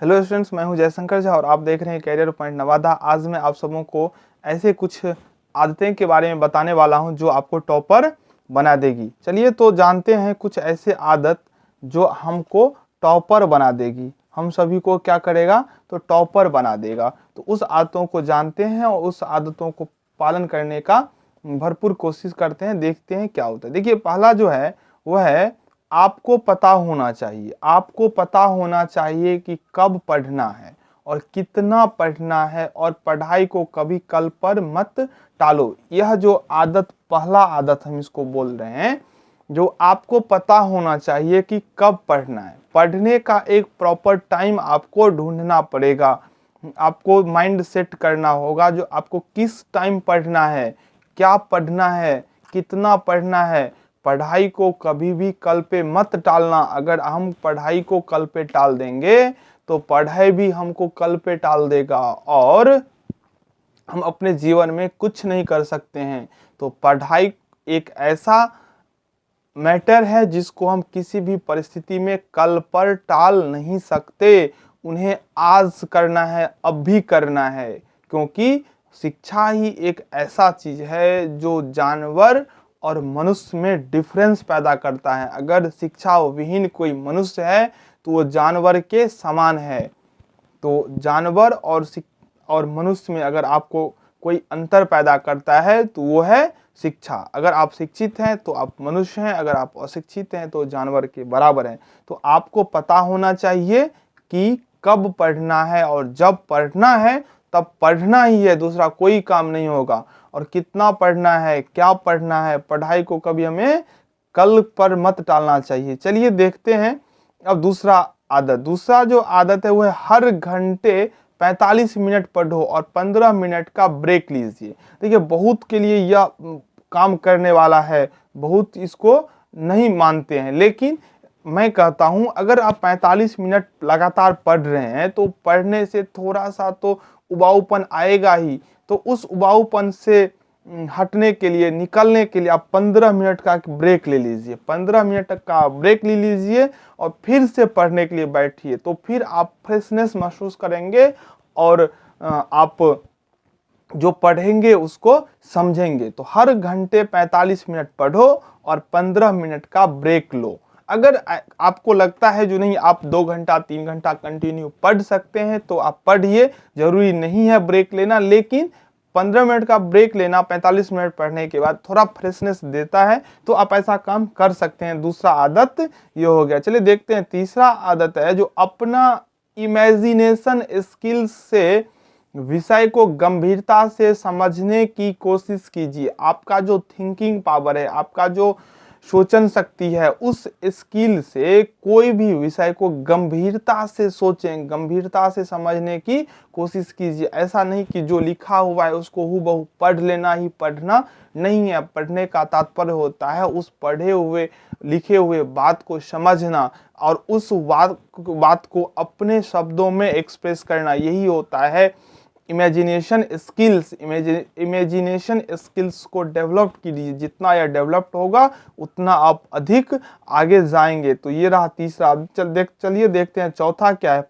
Hello students, मैं हूं जयशंकर झा और आप देख रहे हैं कैरियर पॉइंट नवादा। आज मैं आप सबों को ऐसे कुछ आदतें के बारे में बताने वाला हूं जो आपको टॉपर बना देगी। चलिए तो जानते हैं कुछ ऐसे आदत जो हमको टॉपर बना देगी, हम सभी को क्या करेगा तो टॉपर बना देगा। तो उस आदतों को जानते हैं और उस आदतों को पालन करने का भरपूर कोशिश करते हैं, देखते हैं क्या होता है। देखिए, पहला जो है वह है आपको पता होना चाहिए। आपको पता होना चाहिए कि कब पढ़ना है और कितना पढ़ना है, और पढ़ाई को कभी कल पर मत टालो। यह जो आदत, पहला आदत हम इसको बोल रहे हैं, जो आपको पता होना चाहिए कि कब पढ़ना है। पढ़ने का एक प्रॉपर टाइम आपको ढूंढना पड़ेगा। आपको माइंड सेट करना होगा जो आपको किस टाइम पढ़ना है, क्या पढ़ना है, कितना पढ़ना है। पढ़ाई को कभी भी कल पे मत टालना। अगर हम पढ़ाई को कल पे टाल देंगे तो पढ़ाई भी हमको कल पे टाल देगा और हम अपने जीवन में कुछ नहीं कर सकते हैं। तो पढ़ाई एक ऐसा मैटर है जिसको हम किसी भी परिस्थिति में कल पर टाल नहीं सकते। उन्हें आज करना है, अब भी करना है, क्योंकि शिक्षा ही एक ऐसा चीज है जो जानवर और मनुष्य में डिफरेंस पैदा करता है। अगर शिक्षा विहीन कोई मनुष्य है तो वो जानवर के समान है। तो जानवर और मनुष्य में अगर आपको कोई अंतर पैदा करता है तो वो है शिक्षा। अगर आप शिक्षित हैं तो आप मनुष्य हैं, अगर आप अशिक्षित हैं तो जानवर के बराबर हैं। तो आपको पता होना चाहिए कि कब पढ़ना है, और जब पढ़ना है तब पढ़ना ही है, दूसरा कोई काम नहीं होगा। और कितना पढ़ना है, क्या पढ़ना है, पढ़ाई को कभी हमें कल पर मत टालना चाहिए। चलिए देखते हैं अब दूसरा आदत। दूसरा जो आदत है वो है हर घंटे 45 मिनट पढ़ो और 15 मिनट का ब्रेक लीजिए। देखिए, बहुत के लिए यह काम करने वाला है, बहुत इसको नहीं मानते हैं, लेकिन मैं कहता हूं अगर आप 45 मिनट लगातार पढ़ रहे हैं तो पढ़ने से थोड़ा सा तो उबाऊपन आएगा ही। तो उस उबाऊपन से हटने के लिए, निकलने के लिए आप 15 मिनट का ब्रेक ले लीजिए। 15 मिनट का ब्रेक ले लीजिए और फिर से पढ़ने के लिए बैठिए। तो फिर आप फ्रेशनेस महसूस करेंगे और आप जो पढ़ेंगे उसको समझेंगे। तो हर घंटे 45 मिनट पढ़ो और 15 मिनट का ब्रेक लो। अगर आपको लगता है जो नहीं, आप 2 घंटा 3 घंटा कंटिन्यू पढ़ सकते हैं तो आप पढ़िए, जरूरी नहीं है ब्रेक लेना। लेकिन 15 मिनट का ब्रेक लेना 45 मिनट पढ़ने के बाद थोड़ा फ्रेशनेस देता है, तो आप ऐसा काम कर सकते हैं। दूसरा आदत ये हो गया। चलिए देखते हैं तीसरा आदत है जो अपना इमेजिनेशन स्किल्स से विषय को गंभीरता से समझने की कोशिश कीजिए। आपका जो थिंकिंग पावर है, आपका जो सोचन शक्ति है, उस स्किल से कोई भी विषय को गंभीरता से सोचें, गंभीरता से समझने की कोशिश कीजिए। ऐसा नहीं कि जो लिखा हुआ है उसको हूबहू पढ़ लेना ही पढ़ना नहीं है। पढ़ने का तात्पर्य होता है उस पढ़े हुए लिखे हुए बात को समझना और उस बात को अपने शब्दों में एक्सप्रेस करना। यही होता है इमेजिनेशन स्किल्स। इमेजिनेशन स्किल्स को डेवलप कीजिए। जितना यह डेवलप्ड होगा उतना आप अधिक आगे जाएंगे। तो ये रहा तीसरा। चलिए देखते हैं चौथा क्या है।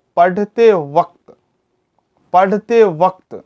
पढ़ते वक्त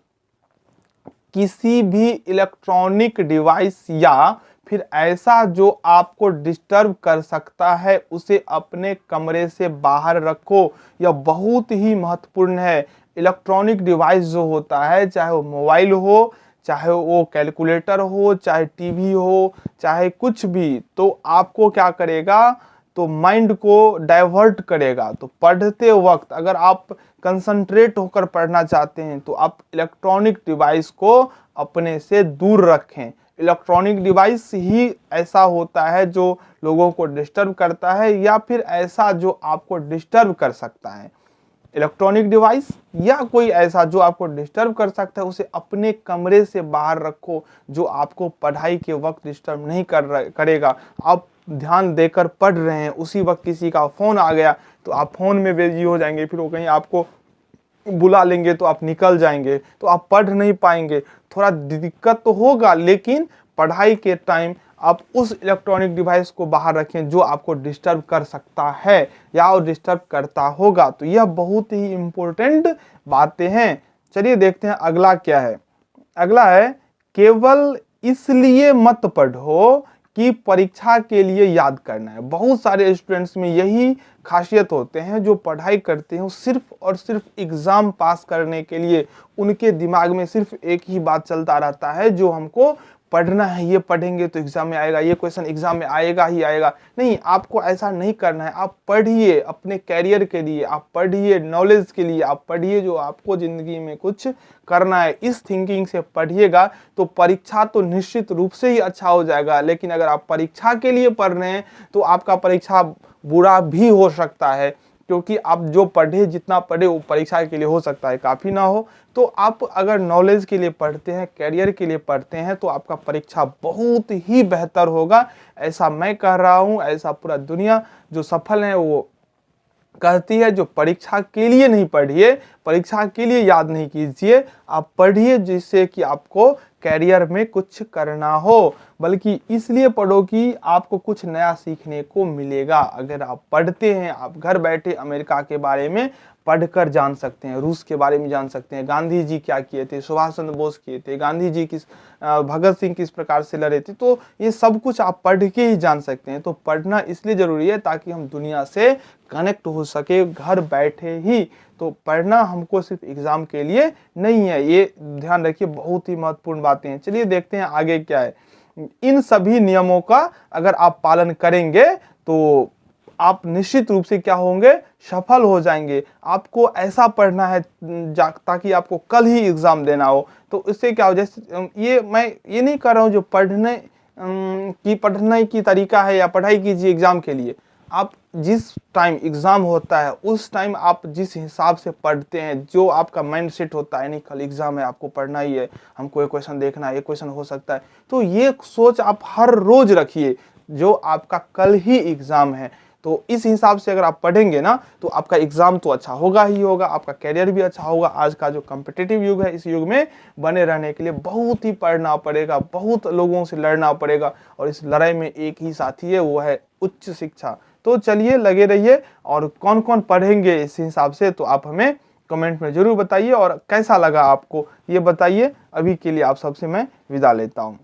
किसी भी इलेक्ट्रॉनिक डिवाइस या फिर ऐसा जो आपको डिस्टर्ब कर सकता है उसे अपने कमरे से बाहर रखो। यह बहुत ही महत्वपूर्ण है। इलेक्ट्रॉनिक डिवाइस जो होता है, चाहे वो मोबाइल हो, चाहे वो कैलकुलेटर हो, चाहे टीवी हो, चाहे कुछ भी, तो आपको क्या करेगा तो माइंड को डाइवर्ट करेगा। तो पढ़ते वक्त अगर आप कंसंट्रेट होकर पढ़ना चाहते हैं तो आप इलेक्ट्रॉनिक डिवाइस को अपने से दूर रखें। इलेक्ट्रॉनिक डिवाइस ही ऐसा होता है जो लोगों को डिस्टर्ब करता है या फिर ऐसा जो आपको डिस्टर्ब कर सकता है। इलेक्ट्रॉनिक डिवाइस या कोई ऐसा जो आपको डिस्टर्ब कर सकता है उसे अपने कमरे से बाहर रखो, जो आपको पढ़ाई के वक्त डिस्टर्ब नहीं करेगा। आप ध्यान देकर पढ़ रहे हैं, उसी वक्त किसी का फोन आ गया तो आप फोन में बिजी हो जाएंगे, फिर वो कहीं आपको बुला लेंगे तो आप निकल जाएंगे, तो आप पढ़ नहीं पाएंगे। थोड़ा दिक्कत तो होगा, लेकिन पढ़ाई के टाइम आप उस इलेक्ट्रॉनिक डिवाइस को बाहर रखें जो आपको डिस्टर्ब कर सकता है या और डिस्टर्ब करता होगा। तो यह बहुत ही इम्पोर्टेंट बातें हैं। चलिए देखते हैं अगला क्या है। अगला है, केवल इसलिए मत पढ़ो कि परीक्षा के लिए याद करना है। बहुत सारे स्टूडेंट्स में यही खासियत होते हैं जो पढ़ाई करते हैं सिर्फ और सिर्फ एग्जाम पास करने के लिए। उनके दिमाग में सिर्फ एक ही बात चलता रहता है, जो हमको पढ़ना है, ये पढ़ेंगे तो एग्जाम में आएगा, ये क्वेश्चन एग्जाम में आएगा ही आएगा। नहीं, आपको ऐसा नहीं करना है। आप पढ़िए अपने कैरियर के लिए, आप पढ़िए नॉलेज के लिए, आप पढ़िए जो आपको जिंदगी में कुछ करना है। इस थिंकिंग से पढ़िएगा तो परीक्षा तो निश्चित रूप से ही अच्छा हो जाएगा। लेकिन अगर आप परीक्षा के लिए पढ़ रहे हैं तो आपका परीक्षा बुरा भी हो सकता है, क्योंकि आप जो पढ़े, जितना पढ़े वो परीक्षा के लिए हो सकता है काफ़ी ना हो। तो आप अगर नॉलेज के लिए पढ़ते हैं, कैरियर के लिए पढ़ते हैं, तो आपका परीक्षा बहुत ही बेहतर होगा। ऐसा मैं कह रहा हूँ, ऐसा पूरा दुनिया जो सफल है वो कहती है। जो परीक्षा के लिए नहीं पढ़िए, परीक्षा के लिए याद नहीं कीजिए, आप पढ़िए जिससे कि आपको कैरियर में कुछ करना हो, बल्कि इसलिए पढ़ो कि आपको कुछ नया सीखने को मिलेगा। अगर आप पढ़ते हैं, आप घर बैठे अमेरिका के बारे में पढ़कर जान सकते हैं, रूस के बारे में जान सकते हैं, गांधी जी क्या किए थे, सुभाष चंद्र बोस किए थे, गांधी जी भगत सिंह किस प्रकार से लड़े थे। तो ये सब कुछ आप पढ़ के ही जान सकते हैं। तो पढ़ना इसलिए जरूरी है ताकि हम दुनिया से कनेक्ट हो सके घर बैठे ही। तो पढ़ना हमको सिर्फ एग्जाम के लिए नहीं है, ये ध्यान रखिए, बहुत ही महत्वपूर्ण बातें हैं। चलिए देखते हैं आगे क्या है। इन सभी नियमों का अगर आप पालन करेंगे तो आप निश्चित रूप से क्या होंगे, सफल हो जाएंगे। आपको ऐसा पढ़ना है ताकि आपको कल ही एग्जाम देना हो। तो इससे क्या हो, जैसे ये मैं ये नहीं कर रहा हूँ जो पढ़ने की तरीका है या पढ़ाई कीजिए एग्जाम के लिए। आप जिस टाइम एग्जाम होता है उस टाइम आप जिस हिसाब से पढ़ते हैं, जो आपका माइंड सेट होता है, नहीं कल एग्जाम है, आपको पढ़ना ही है, हमको ये क्वेश्चन देखना है, ये क्वेश्चन हो सकता है, तो ये सोच आप हर रोज रखिए जो आपका कल ही एग्जाम है। तो इस हिसाब से अगर आप पढ़ेंगे ना तो आपका एग्जाम तो अच्छा होगा ही होगा, आपका कैरियर भी अच्छा होगा। आज का जो कॉम्पिटिटिव युग है, इस युग में बने रहने के लिए बहुत ही पढ़ना पड़ेगा, बहुत लोगों से लड़ना पड़ेगा, और इस लड़ाई में एक ही साथी है, वो है उच्च शिक्षा। तो चलिए लगे रहिए, और कौन कौन पढ़ेंगे इस हिसाब से तो आप हमें कमेंट में जरूर बताइए, और कैसा लगा आपको ये बताइए। अभी के लिए आप सबसे मैं विदा लेता हूँ।